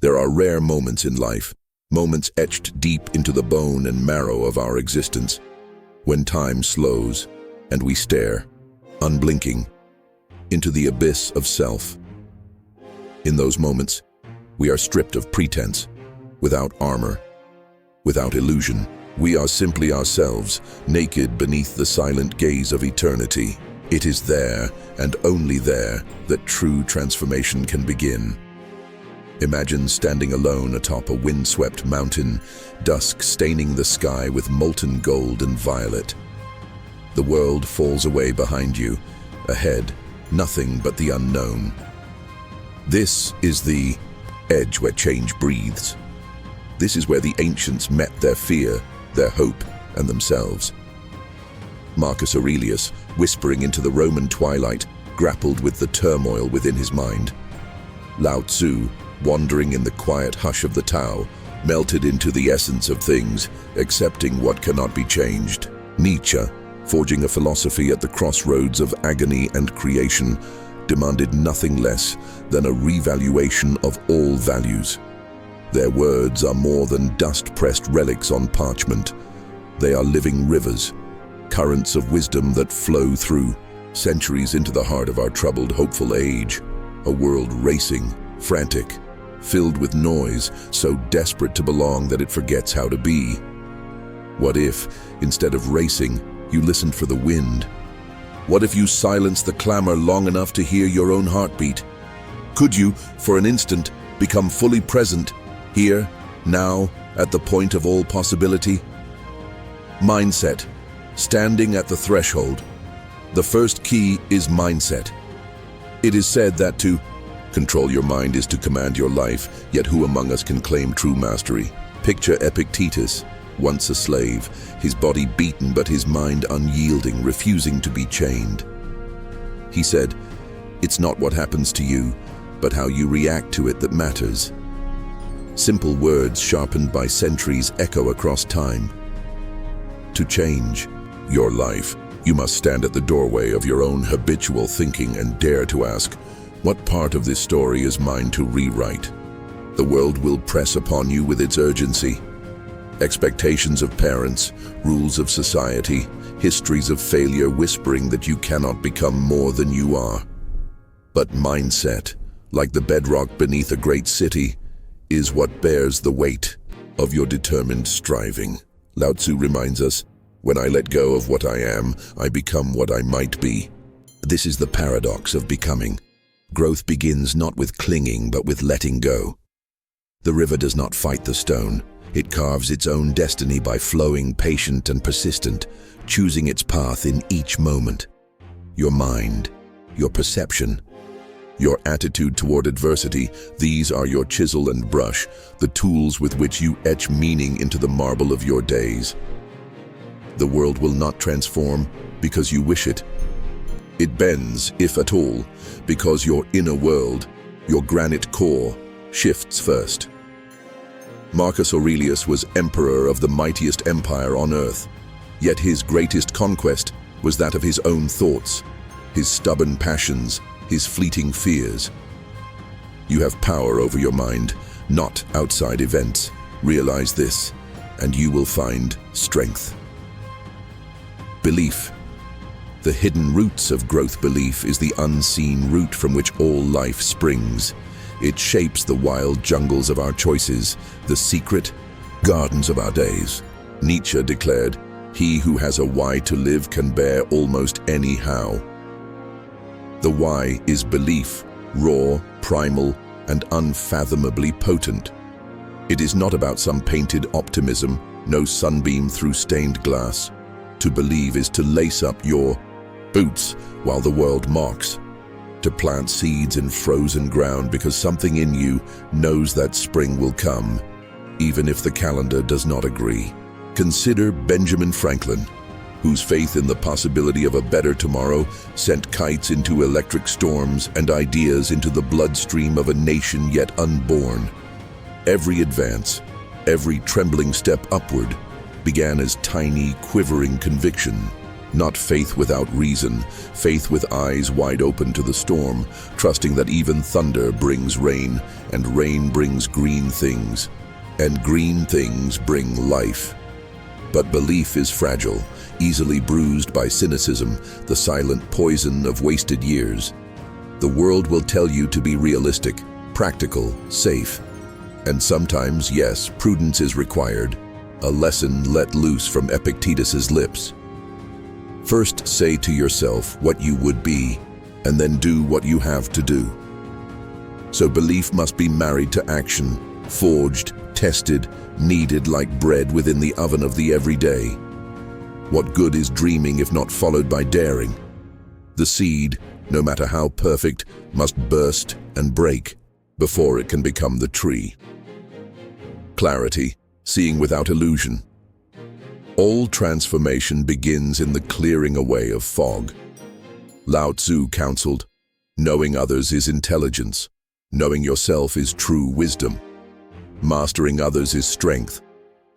There are rare moments in life, moments etched deep into the bone and marrow of our existence, when time slows and we stare, unblinking, into the abyss of self. In those moments, we are stripped of pretense, without armor, without illusion. We are simply ourselves, naked beneath the silent gaze of eternity. It is there, and only there, that true transformation can begin. Imagine standing alone atop a windswept mountain, dusk staining the sky with molten gold and violet. The world falls away behind you. Ahead, nothing but the unknown. This is the edge where change breathes. This is where the ancients met their fear, their hope, and themselves. Marcus Aurelius, whispering into the Roman twilight, grappled with the turmoil within his mind. Lao Tzu, wandering in the quiet hush of the Tao, melted into the essence of things, accepting what cannot be changed. Nietzsche, forging a philosophy at the crossroads of agony and creation, demanded nothing less than a revaluation of all values. Their words are more than dust-pressed relics on parchment. They are living rivers, currents of wisdom that flow through centuries into the heart of our troubled, hopeful age. A world racing, frantic, filled with noise, so desperate to belong that it forgets how to be. What if, instead of racing, you listened for the wind? What if you silenced the clamor long enough to hear your own heartbeat? Could you, for an instant, become fully present, here, now, at the point of all possibility? Mindset, standing at the threshold. The first key is mindset. It is said that to control your mind is to command your life, yet who among us can claim true mastery? Picture Epictetus, once a slave, his body beaten but his mind unyielding, refusing to be chained. He said, "It's not what happens to you, but how you react to it that matters." Simple words sharpened by centuries echo across time. To change your life, you must stand at the doorway of your own habitual thinking and dare to ask, what part of this story is mine to rewrite? The world will press upon you with its urgency. Expectations of parents, rules of society, histories of failure whispering that you cannot become more than you are. But mindset, like the bedrock beneath a great city, is what bears the weight of your determined striving. Lao Tzu reminds us, when I let go of what I am, I become what I might be. This is the paradox of becoming. Growth begins not with clinging, but with letting go. The river does not fight the stone. It carves its own destiny by flowing patient and persistent, choosing its path in each moment. Your mind, your perception, your attitude toward adversity, these are your chisel and brush, the tools with which you etch meaning into the marble of your days. The world will not transform because you wish it. It bends, if at all, because your inner world, your granite core, shifts first. Marcus Aurelius was emperor of the mightiest empire on earth, yet his greatest conquest was that of his own thoughts, his stubborn passions, his fleeting fears. You have power over your mind, not outside events. Realize this, and you will find strength. Belief. The hidden roots of growth. Belief is the unseen root from which all life springs. It shapes the wild jungles of our choices, the secret gardens of our days. Nietzsche declared, "He who has a why to live can bear almost any how." The why is belief, raw, primal, and unfathomably potent. It is not about some painted optimism, no sunbeam through stained glass. To believe is to lace up your boots while the world mocks, to plant seeds in frozen ground because something in you knows that spring will come, even if the calendar does not agree. Consider Benjamin Franklin, whose faith in the possibility of a better tomorrow sent kites into electric storms and ideas into the bloodstream of a nation yet unborn. Every advance, every trembling step upward, began as tiny, quivering conviction. Not faith without reason, faith with eyes wide open to the storm, trusting that even thunder brings rain, and rain brings green things, and green things bring life. But belief is fragile, easily bruised by cynicism, the silent poison of wasted years. The world will tell you to be realistic, practical, safe. And sometimes, yes, prudence is required, a lesson let loose from Epictetus's lips. First say to yourself what you would be, and then do what you have to do. So belief must be married to action, forged, tested, kneaded like bread within the oven of the everyday. What good is dreaming if not followed by daring? The seed, no matter how perfect, must burst and break before it can become the tree. Clarity, seeing without illusion. All transformation begins in the clearing away of fog. Lao Tzu counseled, knowing others is intelligence, knowing yourself is true wisdom. Mastering others is strength,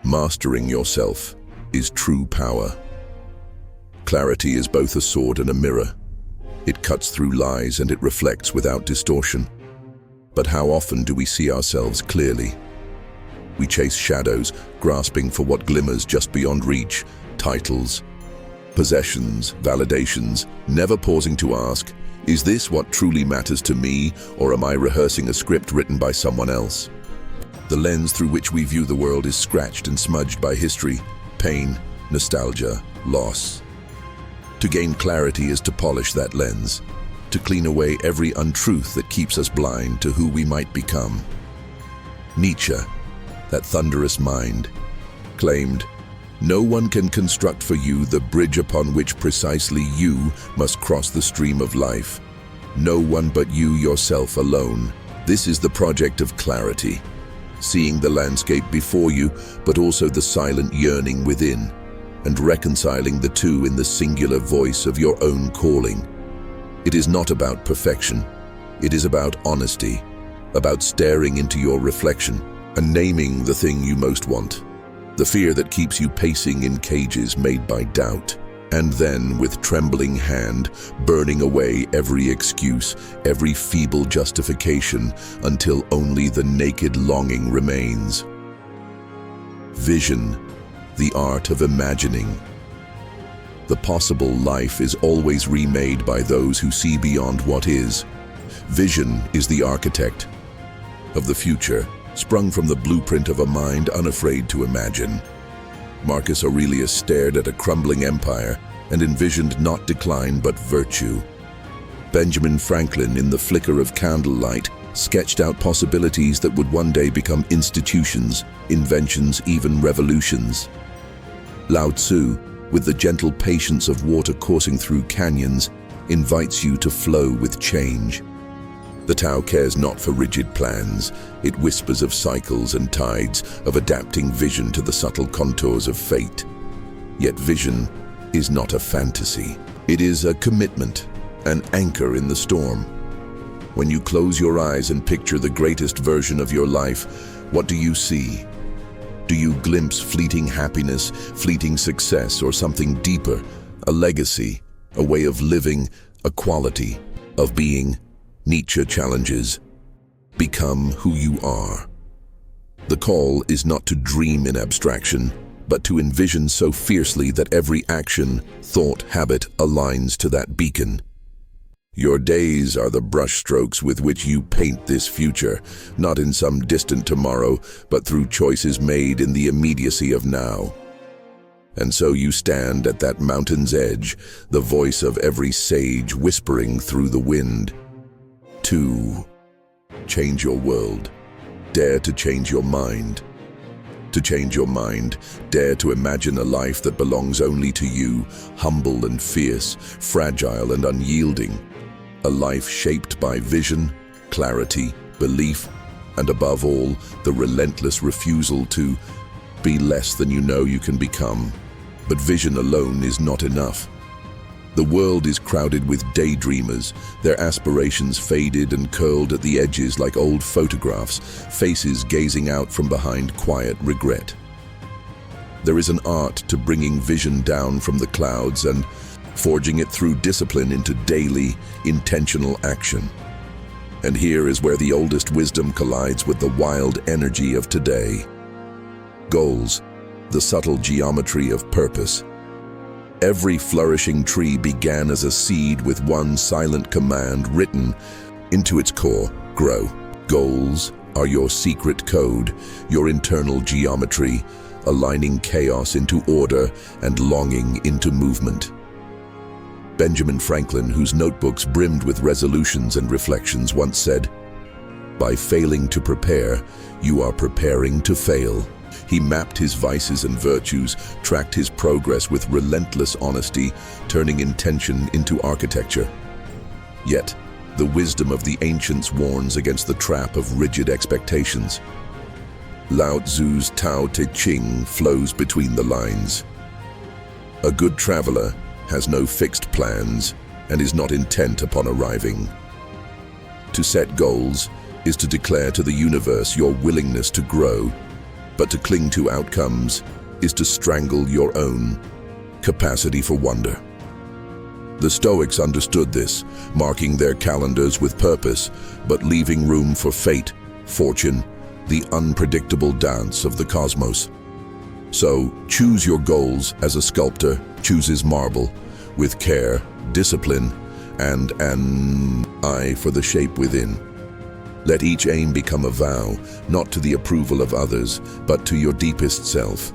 mastering yourself is true power. Clarity is both a sword and a mirror. It cuts through lies and it reflects without distortion. But how often do we see ourselves clearly? We chase shadows, grasping for what glimmers just beyond reach, titles, possessions, validations, never pausing to ask, is this what truly matters to me, or am I rehearsing a script written by someone else? The lens through which we view the world is scratched and smudged by history, pain, nostalgia, loss. To gain clarity is to polish that lens, to clean away every untruth that keeps us blind to who we might become. Nietzsche, that thunderous mind, claimed, "No one can construct for you the bridge upon which precisely you must cross the stream of life. No one but you yourself alone." This is the project of clarity, seeing the landscape before you, but also the silent yearning within, and reconciling the two in the singular voice of your own calling. It is not about perfection. It is about honesty, about staring into your reflection and naming the thing you most want, the fear that keeps you pacing in cages made by doubt, and then, with trembling hand, burning away every excuse, every feeble justification, until only the naked longing remains. Vision, the art of imagining. The possible life is always remade by those who see beyond what is. Vision is the architect of the future, sprung from the blueprint of a mind unafraid to imagine. Marcus Aurelius stared at a crumbling empire and envisioned not decline but virtue. Benjamin Franklin, in the flicker of candlelight, sketched out possibilities that would one day become institutions, inventions, even revolutions. Lao Tzu, with the gentle patience of water coursing through canyons, invites you to flow with change. The Tao cares not for rigid plans. It whispers of cycles and tides, of adapting vision to the subtle contours of fate. Yet vision is not a fantasy. It is a commitment, an anchor in the storm. When you close your eyes and picture the greatest version of your life, what do you see? Do you glimpse fleeting happiness, fleeting success, or something deeper, a legacy, a way of living, a quality of being? Nietzsche challenges, become who you are. The call is not to dream in abstraction, but to envision so fiercely that every action, thought, habit aligns to that beacon. Your days are the brushstrokes with which you paint this future, not in some distant tomorrow, but through choices made in the immediacy of now. And so you stand at that mountain's edge, the voice of every sage whispering through the wind. 2. Change your world. Dare to change your mind. To change your mind, dare to imagine a life that belongs only to you, humble and fierce, fragile and unyielding. A life shaped by vision, clarity, belief, and above all, the relentless refusal to be less than you know you can become. But vision alone is not enough. The world is crowded with daydreamers, their aspirations faded and curled at the edges like old photographs, faces gazing out from behind quiet regret. There is an art to bringing vision down from the clouds and forging it through discipline into daily, intentional action. And here is where the oldest wisdom collides with the wild energy of today. Goals, the subtle geometry of purpose. Every flourishing tree began as a seed with one silent command written into its core: grow. Goals are your secret code, your internal geometry, aligning chaos into order and longing into movement. Benjamin Franklin, whose notebooks brimmed with resolutions and reflections, once said, "By failing to prepare, you are preparing to fail." He mapped his vices and virtues, tracked his progress with relentless honesty, turning intention into architecture. Yet, the wisdom of the ancients warns against the trap of rigid expectations. Lao Tzu's Tao Te Ching flows between the lines. A good traveler has no fixed plans and is not intent upon arriving. To set goals is to declare to the universe your willingness to grow, but to cling to outcomes is to strangle your own capacity for wonder. The Stoics understood this, marking their calendars with purpose, but leaving room for fate, fortune, the unpredictable dance of the cosmos. So, choose your goals as a sculptor chooses marble, with care, discipline, and an eye for the shape within. Let each aim become a vow, not to the approval of others, but to your deepest self.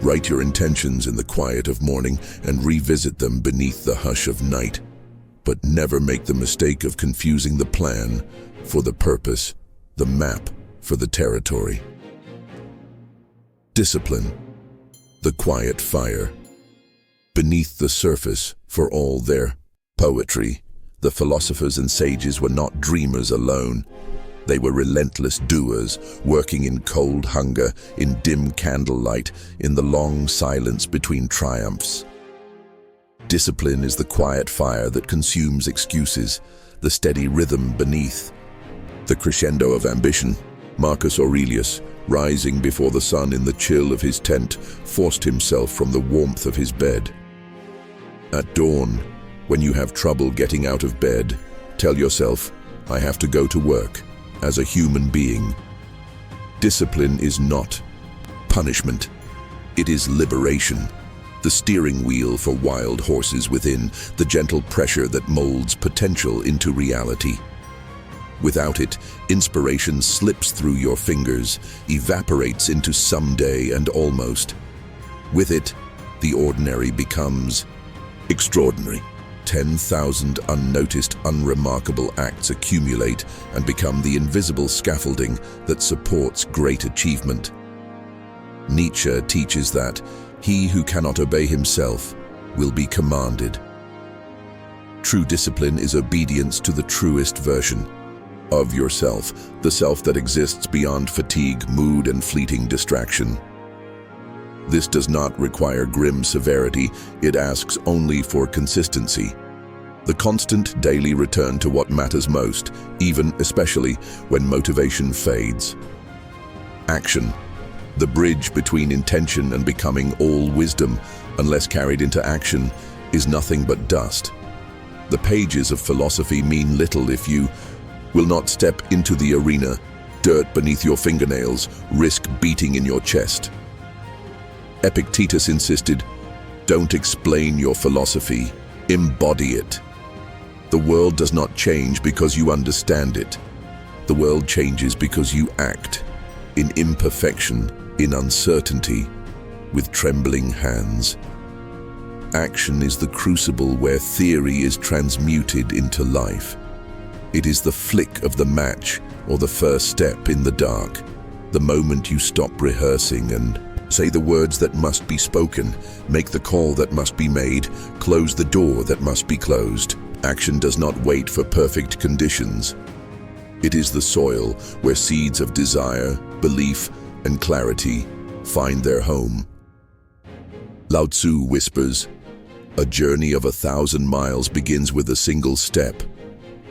Write your intentions in the quiet of morning and revisit them beneath the hush of night. But never make the mistake of confusing the plan for the purpose, the map for the territory. Discipline, the quiet fire. Beneath the surface, for all their poetry, the philosophers and sages were not dreamers alone. They were relentless doers, working in cold hunger, in dim candlelight, in the long silence between triumphs. Discipline is the quiet fire that consumes excuses, the steady rhythm beneath. The crescendo of ambition. Marcus Aurelius, rising before the sun in the chill of his tent, forced himself from the warmth of his bed. At dawn, when you have trouble getting out of bed, tell yourself, "I have to go to work," as a human being. Discipline is not punishment. It is liberation. The steering wheel for wild horses within, the gentle pressure that molds potential into reality. Without it, inspiration slips through your fingers, evaporates into someday and almost. With it, the ordinary becomes extraordinary. 10,000 unnoticed, unremarkable acts accumulate and become the invisible scaffolding that supports great achievement. Nietzsche teaches that he who cannot obey himself will be commanded. True discipline is obedience to the truest version of yourself, the self that exists beyond fatigue, mood, and fleeting distraction. This does not require grim severity, it asks only for consistency. The constant daily return to what matters most, especially when motivation fades. Action, the bridge between intention and becoming. All wisdom, unless carried into action, is nothing but dust. The pages of philosophy mean little if you will not step into the arena, dirt beneath your fingernails, risk beating in your chest. Epictetus insisted, "Don't explain your philosophy, embody it." The world does not change because you understand it. The world changes because you act, in imperfection, in uncertainty, with trembling hands. Action is the crucible where theory is transmuted into life. It is the flick of the match or the first step in the dark, the moment you stop rehearsing and say the words that must be spoken, make the call that must be made, close the door that must be closed. Action does not wait for perfect conditions. It is the soil where seeds of desire, belief, and clarity find their home. Lao Tzu whispers, "A journey of 1,000 miles begins with a single step."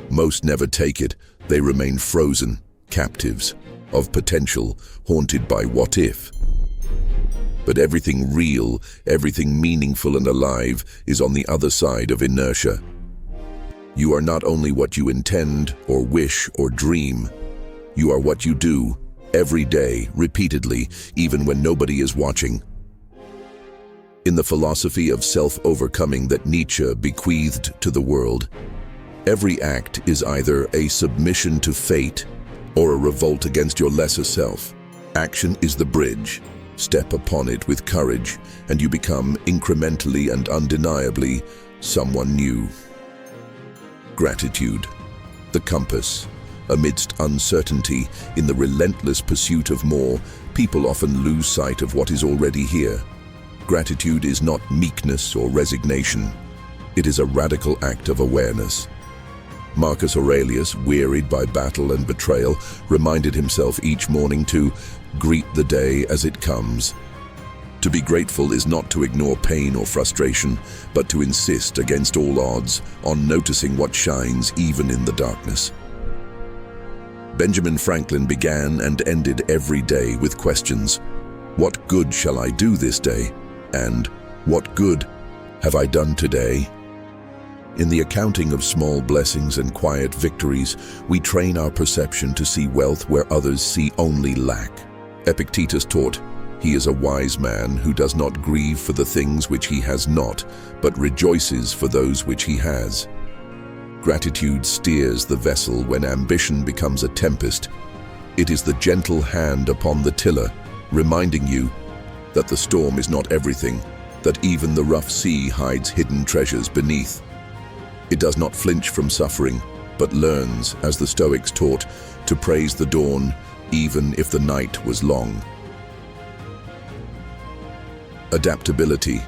Most never take it, they remain frozen, captives of potential, haunted by what if. But everything real, everything meaningful and alive is on the other side of inertia. You are not only what you intend or wish or dream. You are what you do, every day, repeatedly, even when nobody is watching. In the philosophy of self-overcoming that Nietzsche bequeathed to the world, every act is either a submission to fate or a revolt against your lesser self. Action is the bridge. Step upon it with courage, and you become incrementally and undeniably someone new. Gratitude, the compass. Amidst uncertainty, in the relentless pursuit of more, people often lose sight of what is already here. Gratitude is not meekness or resignation. It is a radical act of awareness. Marcus Aurelius, wearied by battle and betrayal, reminded himself each morning to greet the day as it comes. To be grateful is not to ignore pain or frustration, but to insist against all odds on noticing what shines even in the darkness. Benjamin Franklin began and ended every day with questions. What good shall I do this day? And what good have I done today? In the accounting of small blessings and quiet victories, we train our perception to see wealth where others see only lack. Epictetus taught, "He is a wise man who does not grieve for the things which he has not, but rejoices for those which he has." Gratitude steers the vessel when ambition becomes a tempest. It is the gentle hand upon the tiller, reminding you that the storm is not everything, that even the rough sea hides hidden treasures beneath. It does not flinch from suffering, but learns, as the Stoics taught, to praise the dawn, even if the night was long. Adaptability,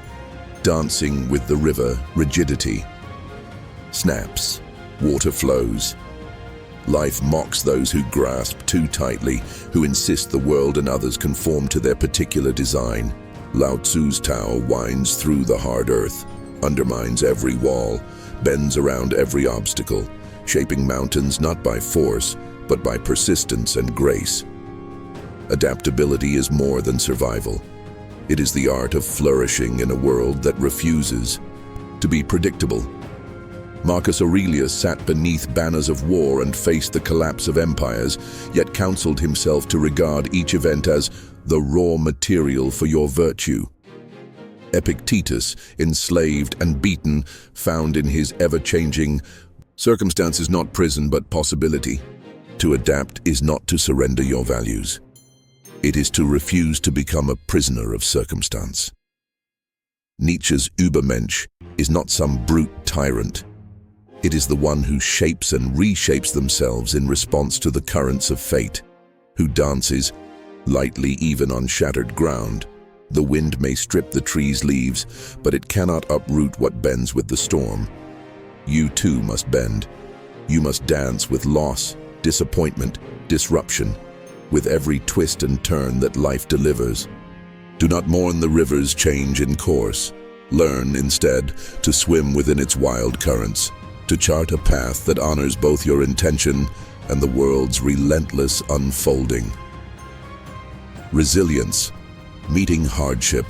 dancing with the river, rigidity. Snaps, water flows. Life mocks those who grasp too tightly, who insist the world and others conform to their particular design. Lao Tzu's Tao winds through the hard earth, undermines every wall, bends around every obstacle, shaping mountains not by force, but by persistence and grace. Adaptability is more than survival. It is the art of flourishing in a world that refuses to be predictable. Marcus Aurelius sat beneath banners of war and faced the collapse of empires, yet counseled himself to regard each event as the raw material for your virtue. Epictetus, enslaved and beaten, found in his ever-changing circumstances not prison but possibility. To adapt is not to surrender your values. It is to refuse to become a prisoner of circumstance. Nietzsche's Übermensch is not some brute tyrant. It is the one who shapes and reshapes themselves in response to the currents of fate, who dances lightly even on shattered ground. The wind may strip the tree's leaves, but it cannot uproot what bends with the storm. You too must bend. You must dance with loss, disappointment, disruption, with every twist and turn that life delivers. Do not mourn the river's change in course. Learn, instead, to swim within its wild currents, to chart a path that honors both your intention and the world's relentless unfolding. Resilience, meeting hardship.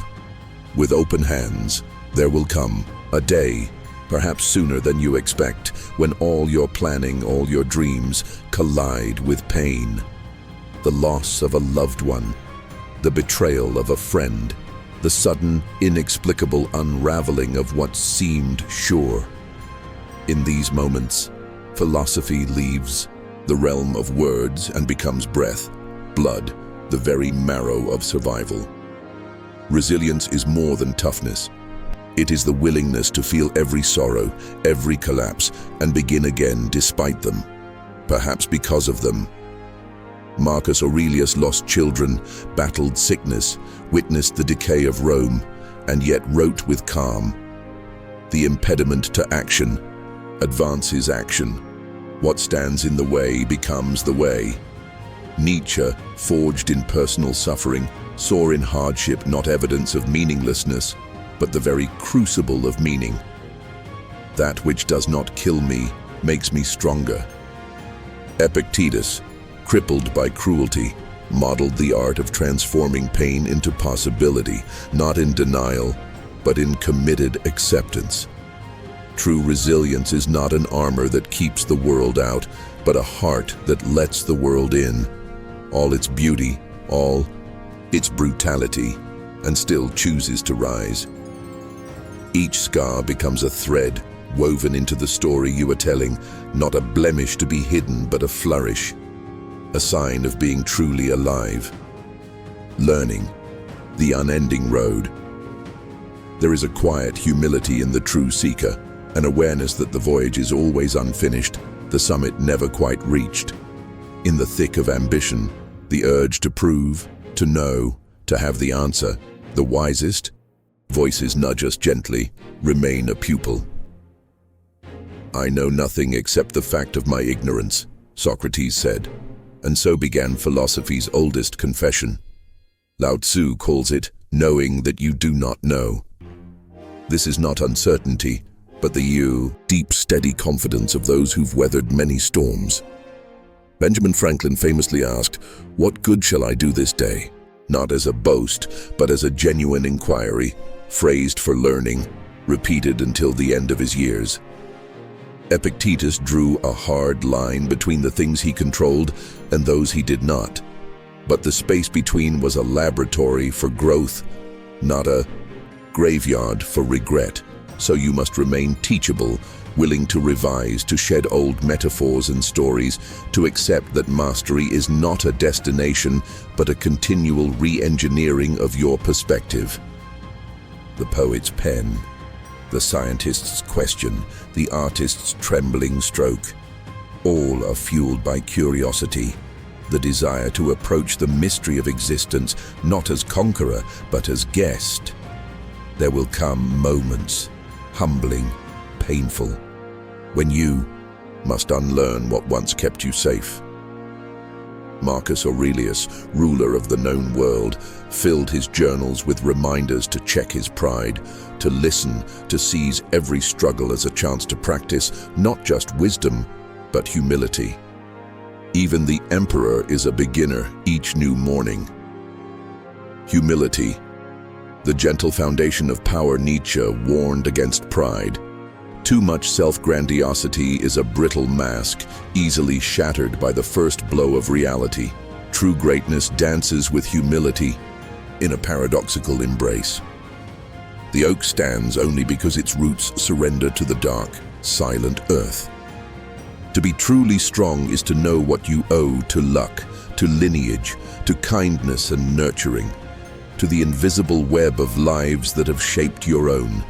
With open hands, there will come a day, perhaps sooner than you expect, when all your planning, all your dreams collide with pain. The loss of a loved one, the betrayal of a friend, the sudden, inexplicable unraveling of what seemed sure. In these moments, philosophy leaves the realm of words and becomes breath, blood, the very marrow of survival. Resilience is more than toughness. It is the willingness to feel every sorrow, every collapse, and begin again despite them, perhaps because of them. Marcus Aurelius lost children, battled sickness, witnessed the decay of Rome, and yet wrote with calm. The impediment to action advances action. What stands in the way becomes the way. Nietzsche, forged in personal suffering, saw in hardship not evidence of meaninglessness, but the very crucible of meaning. That which does not kill me makes me stronger. Epictetus, crippled by cruelty, modeled the art of transforming pain into possibility, not in denial, but in committed acceptance. True resilience is not an armor that keeps the world out, but a heart that lets the world in. All its beauty, all its brutality, and still chooses to rise. Each scar becomes a thread woven into the story you are telling, not a blemish to be hidden, but a flourish, a sign of being truly alive. Learning, the unending road. There is a quiet humility in the true seeker, an awareness that the voyage is always unfinished, the summit never quite reached. In the thick of ambition, the urge to prove, to know, to have the answer, the wisest voices nudge us gently, remain a pupil. I know nothing except the fact of my ignorance, Socrates said, and so began philosophy's oldest confession. Lao Tzu calls it knowing that you do not know. This is not uncertainty, but the deep, steady confidence of those who've weathered many storms. Benjamin Franklin famously asked, "What good shall I do this day?" Not as a boast, but as a genuine inquiry, phrased for learning, repeated until the end of his years. Epictetus drew a hard line between the things he controlled and those he did not. But the space between was a laboratory for growth, not a graveyard for regret. So you must remain teachable, willing to revise, to shed old metaphors and stories, to accept that mastery is not a destination, but a continual re-engineering of your perspective. The poet's pen, the scientist's question, the artist's trembling stroke, all are fueled by curiosity, the desire to approach the mystery of existence not as conqueror, but as guest. There will come moments, humbling, painful, when you must unlearn what once kept you safe. Marcus Aurelius, ruler of the known world, filled his journals with reminders to check his pride, to listen, to seize every struggle as a chance to practice not just wisdom, but humility. Even the emperor is a beginner each new morning. Humility, the gentle foundation of power. Nietzsche warned against pride. Too much self-grandiosity is a brittle mask, easily shattered by the first blow of reality. True greatness dances with humility in a paradoxical embrace. The oak stands only because its roots surrender to the dark, silent earth. To be truly strong is to know what you owe to luck, to lineage, to kindness and nurturing, to the invisible web of lives that have shaped your own.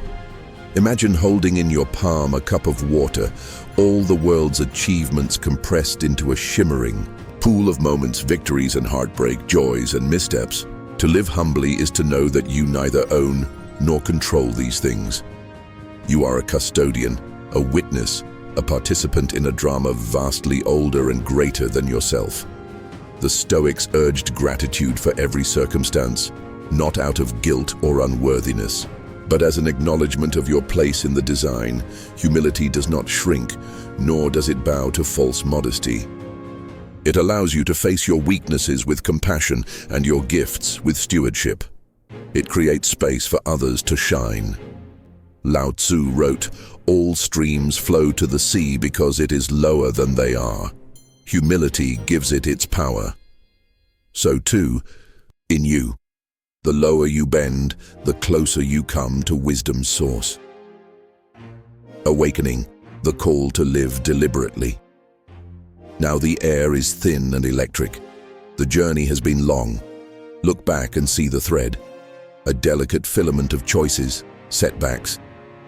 Imagine holding in your palm a cup of water, all the world's achievements compressed into a shimmering pool of moments, victories and heartbreak, joys and missteps. To live humbly is to know that you neither own nor control these things. You are a custodian, a witness, a participant in a drama vastly older and greater than yourself. The Stoics urged gratitude for every circumstance, not out of guilt or unworthiness, but as an acknowledgement of your place in the design. Humility does not shrink, nor does it bow to false modesty. It allows you to face your weaknesses with compassion and your gifts with stewardship. It creates space for others to shine. Lao Tzu wrote, "All streams flow to the sea because it is lower than they are." Humility gives it its power. So too, in you. The lower you bend, the closer you come to wisdom's source. Awakening, the call to live deliberately. Now the air is thin and electric. The journey has been long. Look back and see the thread. A delicate filament of choices, setbacks,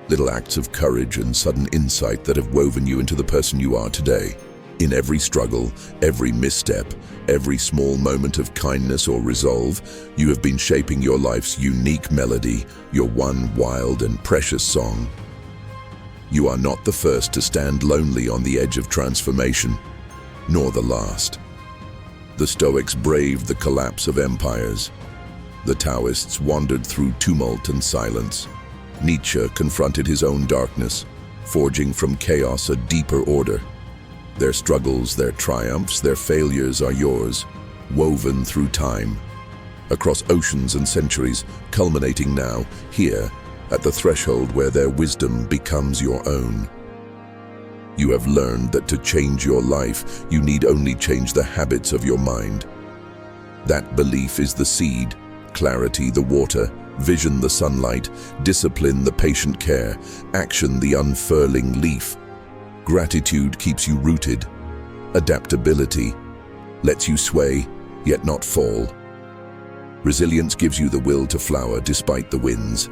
little acts of courage and sudden insight that have woven you into the person you are today. In every struggle, every misstep, every small moment of kindness or resolve, you have been shaping your life's unique melody, your one wild and precious song. You are not the first to stand lonely on the edge of transformation, nor the last. The Stoics braved the collapse of empires. The Taoists wandered through tumult and silence. Nietzsche confronted his own darkness, forging from chaos a deeper order. Their struggles, their triumphs, their failures are yours. woven through time, across oceans and centuries, culminating now, here, at the threshold where their wisdom becomes your own. You have learned that to change your life, you need only change the habits of your mind. That belief is the seed, clarity the water, vision the sunlight, discipline the patient care, action the unfurling leaf. Gratitude keeps you rooted. Adaptability lets you sway, yet not fall. Resilience gives you the will to flower despite the winds.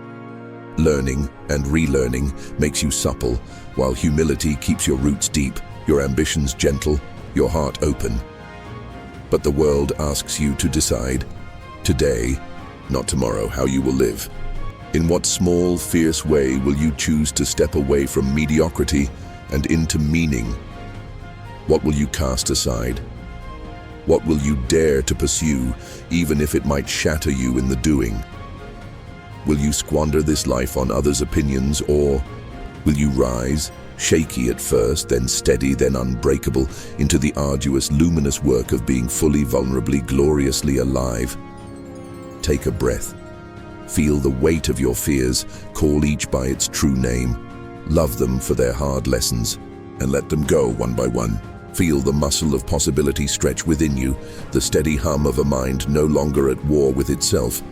Learning and relearning makes you supple, while humility keeps your roots deep, your ambitions gentle, your heart open. But the world asks you to decide, today, not tomorrow, how you will live. In what small, fierce way will you choose to step away from mediocrity and into meaning? What will you cast aside? What will you dare to pursue, even if it might shatter you in the doing? Will you squander this life on others' opinions, or will you rise, shaky at first, then steady, then unbreakable, into the arduous, luminous work of being fully, vulnerably, gloriously alive? Take a breath. Feel the weight of your fears, call each by its true name. Love them for their hard lessons, and let them go one by one. Feel the muscle of possibility stretch within you, the steady hum of a mind no longer at war with itself,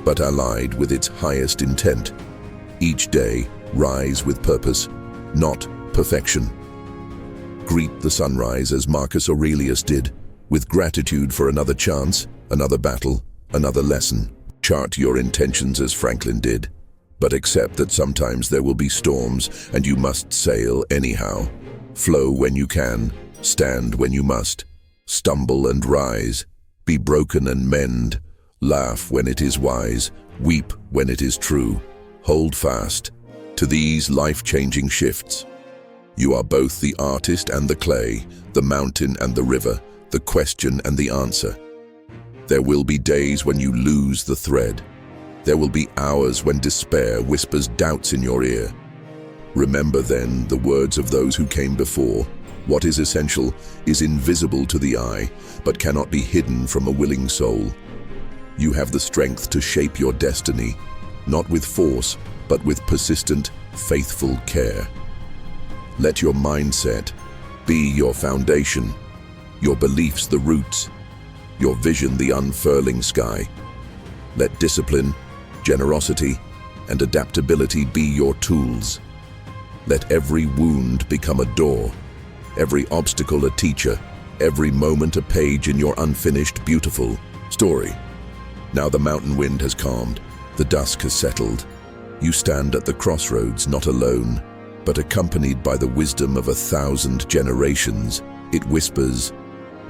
but allied with its highest intent. Each day, rise with purpose, not perfection. Greet the sunrise as Marcus Aurelius did, with gratitude for another chance, another battle, another lesson. Chart your intentions as Franklin did, but accept that sometimes there will be storms and you must sail anyhow. Flow when you can, stand when you must, stumble and rise, be broken and mend, laugh when it is wise, weep when it is true. Hold fast to these life-changing shifts. You are both the artist and the clay, the mountain and the river, the question and the answer. There will be days when you lose the thread. There will be hours when despair whispers doubts in your ear. Remember then the words of those who came before. What is essential is invisible to the eye, but cannot be hidden from a willing soul. You have the strength to shape your destiny, not with force, but with persistent, faithful care. Let your mindset be your foundation, your beliefs the roots, your vision the unfurling sky. Let discipline, generosity, and adaptability be your tools. Let every wound become a door, every obstacle a teacher, every moment a page in your unfinished, beautiful story. Now the mountain wind has calmed, the dusk has settled. You stand at the crossroads, not alone, but accompanied by the wisdom of 1,000 generations. It whispers,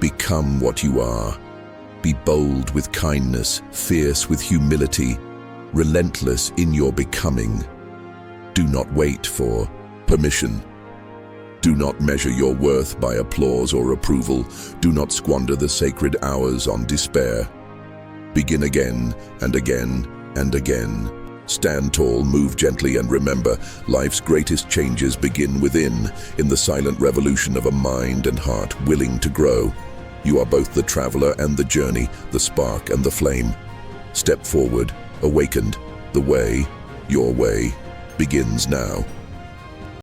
become what you are. Be bold with kindness, fierce with humility, relentless in your becoming. Do not wait for permission. Do not measure your worth by applause or approval. Do not squander the sacred hours on despair. Begin again and again and again. Stand tall, move gently, and remember, life's greatest changes begin within, in the silent revolution of a mind and heart willing to grow. You are both the traveler and the journey, the spark and the flame. Step forward, awakened. The way, your way, begins now.